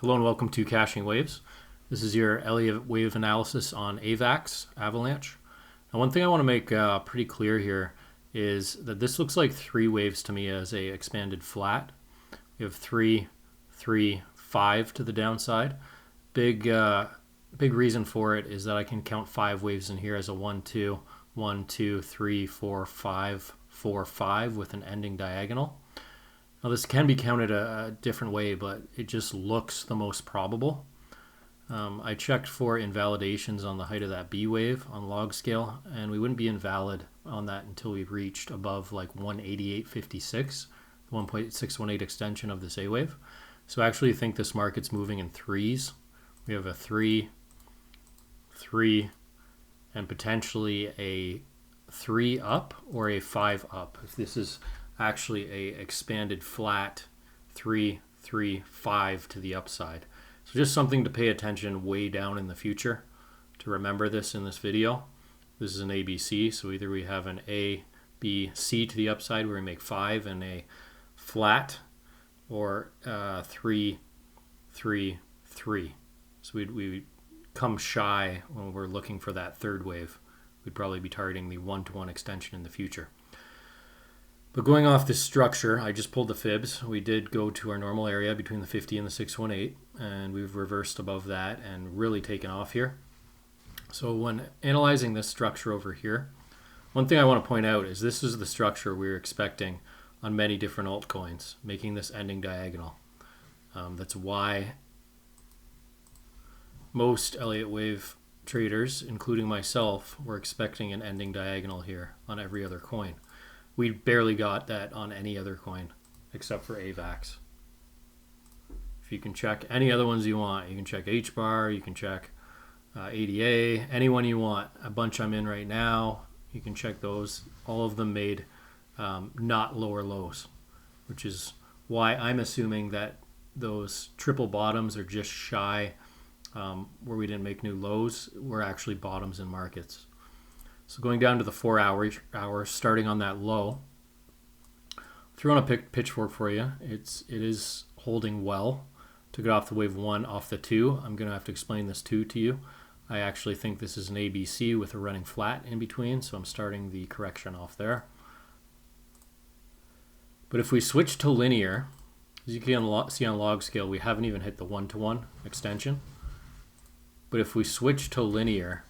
Hello and welcome to Caching Waves. This is your Elliott wave analysis on AVAX, Avalanche. Now one thing I want to make pretty clear here is that this looks like three waves to me as a expanded flat. We have 3, 3, 5 to the downside. Big reason for it is that I can count 5 waves in here as a 1, 2, 1, 2, 3, 4, 5, 4, 5 with an ending diagonal. Now this can be counted a different way, but it just looks the most probable. I checked for invalidations on the height of that B wave on log scale, and we wouldn't be invalid on that until we reached above like 188.56, the 1.618 extension of this A wave. So I actually think this market's moving in threes. We have a 3, 3, and potentially a 3 up or a 5 up. If this is actually a expanded flat 3, 3, 5 to the upside. So just something to pay attention way down in the future to remember this in this video. This is an ABC, so either we have an A, B, C to the upside where we make 5 and a flat, or 3, 3, 3. So we come shy when we're looking for that third wave. We'd probably be targeting the 1-to-1 extension in the future. But going off this structure, I just pulled the fibs. We did go to our normal area between the 50 and the 618, and we've reversed above that and really taken off here. So when analyzing this structure over here, one thing I want to point out is this is the structure we were expecting on many different altcoins, making this ending diagonal. That's why most Elliott wave traders, including myself, were expecting an ending diagonal here on every other coin. We barely got that on any other coin except for AVAX. If you can check any other ones you want, you can check HBAR, you can check ADA, anyone you want. A bunch I'm in right now, you can check those. All of them made not lower lows, which is why I'm assuming that those triple bottoms are just shy where we didn't make new lows, were actually bottoms in markets. So going down to the 4 hours, starting on that low, threw on a pitchfork for you. It is holding well. Took it off the wave 1, off the 2. I'm going to have to explain this 2 to you. I actually think this is an ABC with a running flat in between, so I'm starting the correction off there. But if we switch to linear, as you can see on log scale, we haven't even hit the 1-to-1 extension. But if we switch to linear,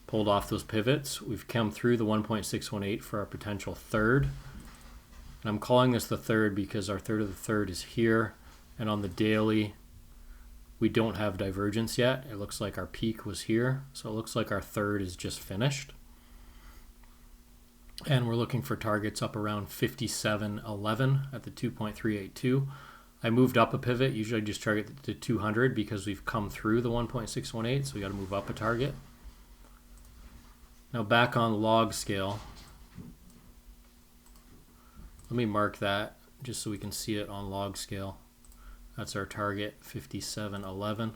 pulled off those pivots, we've come through the 1.618 for our potential third. And I'm calling this the third because our third of the third is here, and on the daily we don't have divergence yet. It looks like our peak was here, so it looks like our third is just finished. And we're looking for targets up around 57.11 at the 2.382. I moved up a pivot. Usually I just target the 200 because we've come through the 1.618, so we got to move up a target. Now back on log scale, let me mark that just so we can see it on log scale. That's our target, 57.11.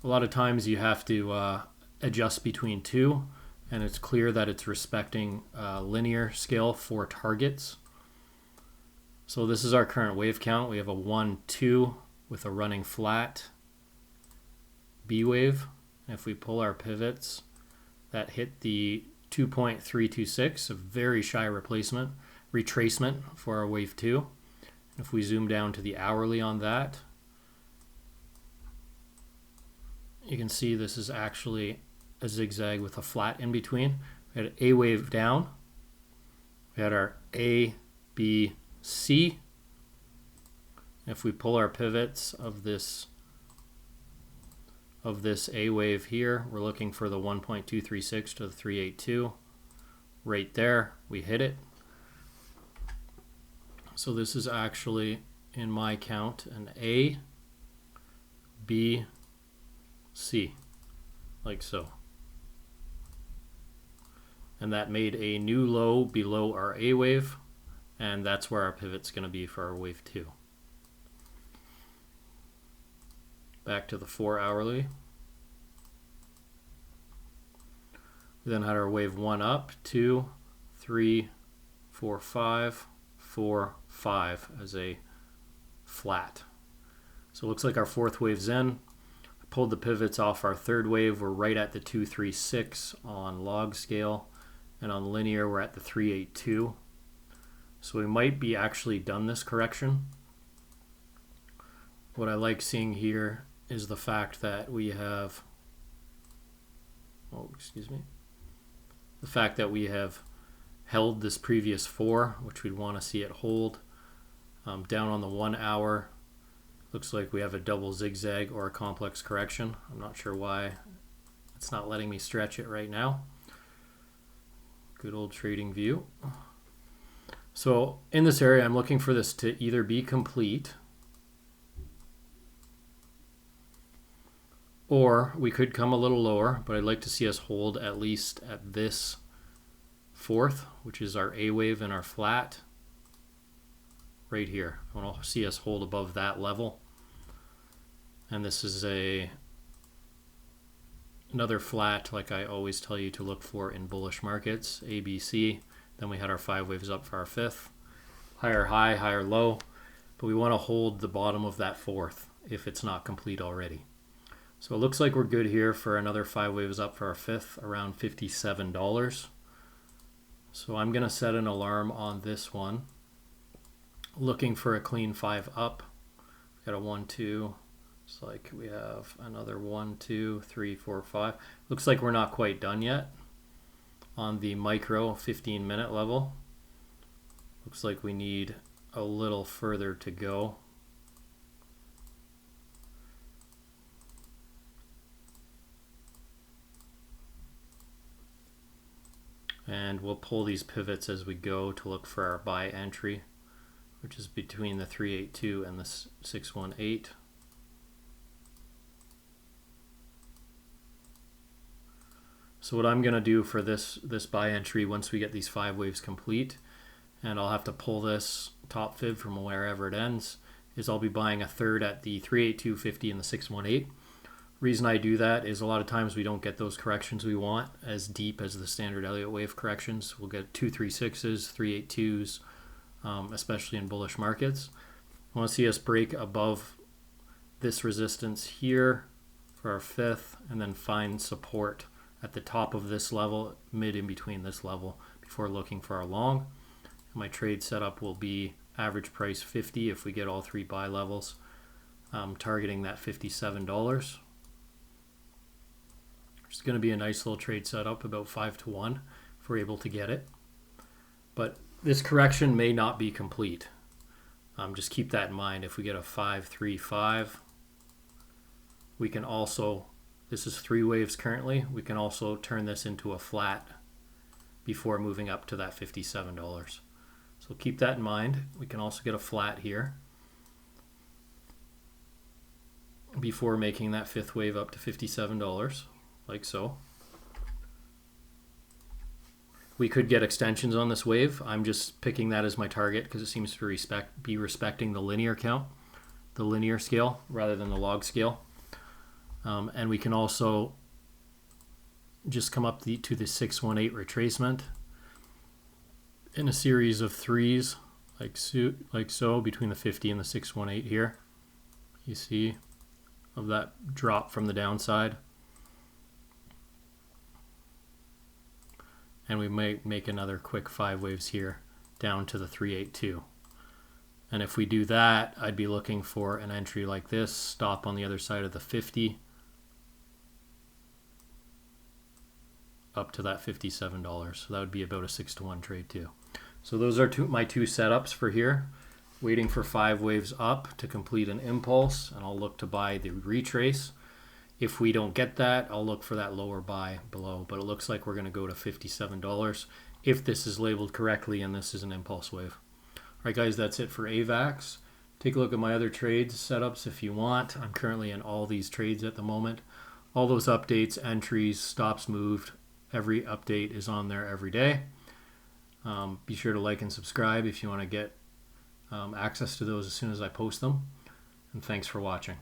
A lot of times you have to adjust between two, and it's clear that it's respecting linear scale for targets. So this is our current wave count. We have a 1, 2 with a running flat B wave. And if we pull our pivots, that hit the 2.326, a very shy retracement for our wave 2. If we zoom down to the hourly on that, you can see this is actually a zigzag with a flat in between. We had A wave down. We had our A, B, C. If we pull our pivots of this A wave here, we're looking for the 1.236 to the 382. Right there, we hit it. So this is actually, in my count, an A, B, C, like so. And that made a new low below our A wave, and that's where our pivot's going to be for our wave 2. Back to the 4 hourly. We then had our wave 1 up, 2, 3, 4, 5, 4, 5 as a flat. So it looks like our fourth wave's in. I pulled the pivots off our third wave. We're right at the 236 on log scale, and on linear we're at the 382. So we might be actually done this correction. What I like seeing here is the fact that we have, the fact that we have held this previous 4, which we'd want to see it hold. Down on the 1 hour, looks like we have a double zigzag or a complex correction. I'm not sure why it's not letting me stretch it right now. Good old trading view. So in this area, I'm looking for this to either be complete, or we could come a little lower, but I'd like to see us hold at least at this fourth, which is our A wave and our flat right here. I want to see us hold above that level. And this is another flat, like I always tell you to look for in bullish markets, ABC. Then we had our 5 waves up for our 5th. Higher high, higher low. But we want to hold the bottom of that 4th if it's not complete already. So it looks like we're good here for another 5 waves up for our 5th, around $57. So I'm going to set an alarm on this one, looking for a clean 5 up. Got a 1, 2. It's like we have another 1, 2, 3, 4, 5. Looks like we're not quite done yet on the micro 15-minute level. Looks like we need a little further to go. And we'll pull these pivots as we go to look for our buy entry, which is between the 382 and the 618. So what I'm going to do for this buy entry, once we get these 5 waves complete, and I'll have to pull this top fib from wherever it ends, is I'll be buying a third at the 382.50 and the 618. Reason I do that is a lot of times we don't get those corrections we want as deep as the standard Elliott wave corrections. We'll get 236s, 382s, especially in bullish markets. I want to see us break above this resistance here for our 5th, and then find support at the top of this level, mid in between this level, before looking for our long. My trade setup will be average price 50 if we get all 3 buy levels, targeting that $57. It's going to be a nice little trade setup, about 5 to 1 if we're able to get it. But this correction may not be complete. Just keep that in mind. If we get a 5, 3, 5, we can also, this is 3 waves currently, we can also turn this into a flat before moving up to that $57. So keep that in mind. We can also get a flat here before making that 5th wave up to $57, like so. We could get extensions on this wave. I'm just picking that as my target because it seems to be respecting the linear count, the linear scale, rather than the log scale. And we can also just come up to the 618 retracement in a series of 3s, like so, between the 50 and the 618 here. You see of that drop from the downside. And we may make another quick 5 waves here down to the 382. And if we do that, I'd be looking for an entry like this, stop on the other side of the 50, up to that $57. So that would be about a 6 to 1 trade too. So those are my 2 setups for here. Waiting for 5 waves up to complete an impulse, and I'll look to buy the retrace. If we don't get that, I'll look for that lower buy below. But it looks like we're going to go to $57 if this is labeled correctly and this is an impulse wave. All right, guys, that's it for AVAX. Take a look at my other trades setups if you want. I'm currently in all these trades at the moment. All those updates, entries, stops moved, every update is on there every day. Be sure to like and subscribe if you want to get access to those as soon as I post them. And thanks for watching.